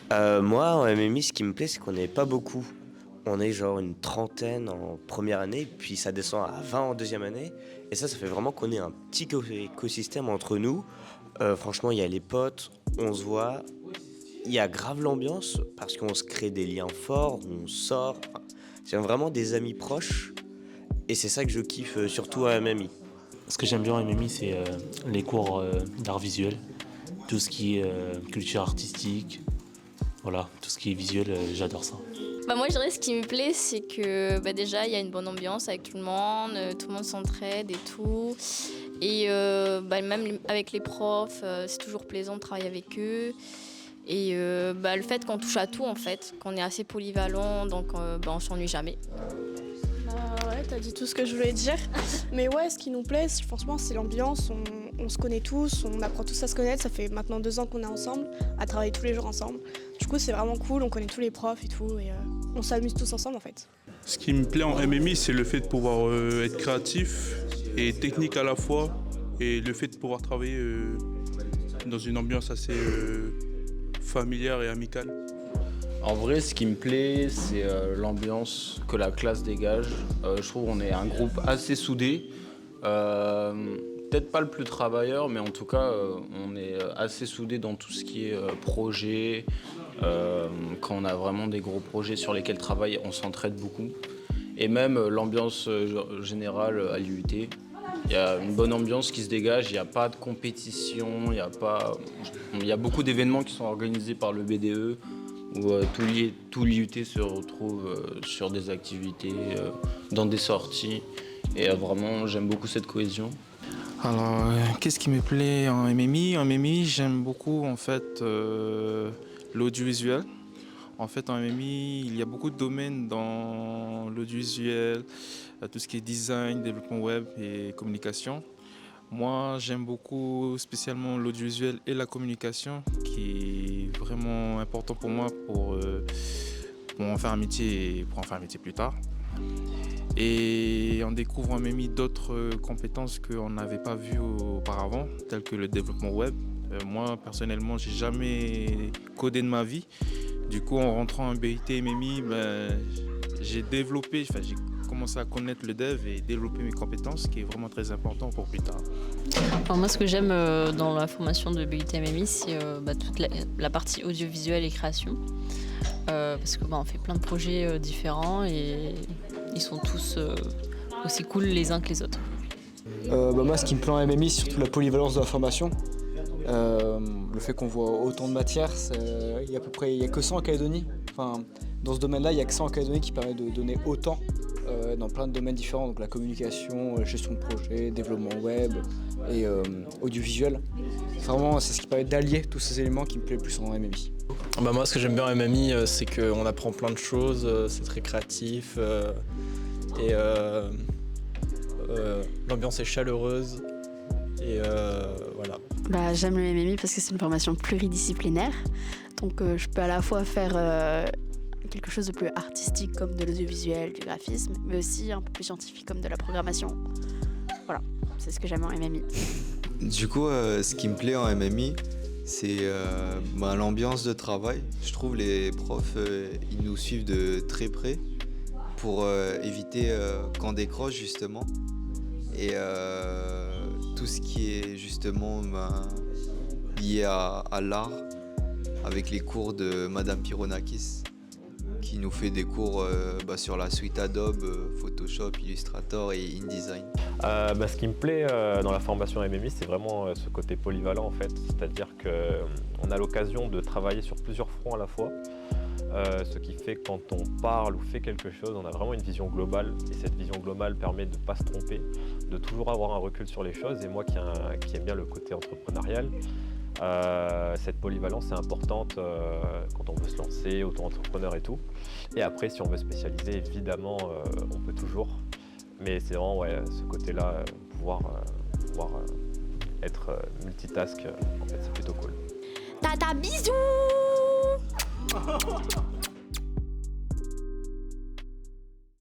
Moi, en MMI, ce qui me plaît, c'est qu'on n'est pas beaucoup. On est genre une trentaine en première année, puis ça descend à 20 en deuxième année. Et ça fait vraiment qu'on est un petit écosystème entre nous. Franchement, il y a les potes, on se voit. Il y a grave l'ambiance, parce qu'on se crée des liens forts, on sort. Enfin, c'est vraiment des amis proches. Et c'est ça que je kiffe surtout à MMI. Ce que j'aime bien en MMI, c'est les cours d'art visuel, tout ce qui est culture artistique, voilà, tout ce qui est visuel, j'adore ça. Moi je dirais ce qui me plaît c'est que déjà il y a une bonne ambiance avec tout le monde s'entraide et tout. Et même avec les profs, c'est toujours plaisant de travailler avec eux. Et le fait qu'on touche à tout en fait, qu'on est assez polyvalent, donc on s'ennuie jamais. Ouais, t'as dit tout ce que je voulais dire. Mais ouais, ce qui nous plaît, franchement, c'est l'ambiance. On se connaît tous, on apprend tous à se connaître. Ça fait maintenant 2 ans qu'on est ensemble, à travailler tous les jours ensemble. Du coup, c'est vraiment cool, on connaît tous les profs et tout. Et on s'amuse tous ensemble en fait. Ce qui me plaît en MMI, c'est le fait de pouvoir être créatif et technique à la fois. Et le fait de pouvoir travailler dans une ambiance assez familière et amicale. En vrai, ce qui me plaît, c'est l'ambiance que la classe dégage. Je trouve qu'on est un groupe assez soudé. Peut-être pas le plus travailleur, mais en tout cas, on est assez soudé dans tout ce qui est projet. Quand on a vraiment des gros projets sur lesquels travailler, on s'entraide beaucoup. Et même l'ambiance générale à l'IUT. Il y a une bonne ambiance qui se dégage, il n'y a pas de compétition, il y a beaucoup d'événements qui sont organisés par le BDE. Où tout l'IUT se retrouve sur des activités, dans des sorties. Et vraiment, j'aime beaucoup cette cohésion. Alors, qu'est-ce qui me plaît en MMI? En MMI, j'aime beaucoup en fait l'audiovisuel. En fait, en MMI, il y a beaucoup de domaines dans l'audiovisuel, tout ce qui est design, développement web et communication. Moi, j'aime beaucoup spécialement l'audiovisuel et la communication, qui est vraiment important pour moi pour en faire un métier et pour en faire un métier plus tard. Et on découvre en MMI d'autres compétences qu'on n'avait pas vues auparavant, telles que le développement web. Moi, personnellement, j'ai jamais codé de ma vie. Du coup, en rentrant en BIT MMI, j'ai commencé à connaître le dev et développer mes compétences, ce qui est vraiment très important pour plus tard. Alors moi, ce que j'aime dans la formation de BUT MMI, c'est toute la partie audiovisuelle et création. Parce que on fait plein de projets différents et ils sont tous aussi cool les uns que les autres. Moi, ce qui me plaît en MMI, c'est surtout la polyvalence de la formation. Le fait qu'on voit autant de matières, il y a que ça en Calédonie. Enfin, dans ce domaine-là, il n'y a que ça en Calédonie qui permet de donner autant dans plein de domaines différents, donc la communication, gestion de projet, développement web et audiovisuel. Vraiment, c'est ce qui permet d'allier tous ces éléments qui me plaît le plus en MMI. Moi, ce que j'aime bien en MMI, c'est qu'on apprend plein de choses, c'est très créatif et l'ambiance est chaleureuse et voilà. J'aime le MMI parce que c'est une formation pluridisciplinaire, donc je peux à la fois faire quelque chose de plus artistique comme de l'audiovisuel, du graphisme, mais aussi un peu plus scientifique comme de la programmation. Voilà, c'est ce que j'aime en MMI. Du coup, ce qui me plaît en MMI, c'est l'ambiance de travail. Je trouve les profs, ils nous suivent de très près pour éviter qu'on décroche justement. Et tout ce qui est justement lié à l'art, avec les cours de Madame Pironakis, qui nous fait des cours sur la suite Adobe, Photoshop, Illustrator et InDesign. Ce qui me plaît dans la formation MMI, c'est vraiment ce côté polyvalent en fait, c'est-à-dire qu'on a l'occasion de travailler sur plusieurs fronts à la fois, ce qui fait que quand on parle ou fait quelque chose, on a vraiment une vision globale et cette vision globale permet de ne pas se tromper, de toujours avoir un recul sur les choses et moi qui aime bien le côté entrepreneurial, cette polyvalence est importante quand on veut se lancer, auto-entrepreneur et tout. Et après, si on veut spécialiser, évidemment, on peut toujours. Mais c'est vraiment ce côté-là, pouvoir être multitask, en fait, c'est plutôt cool. Tata, bisous.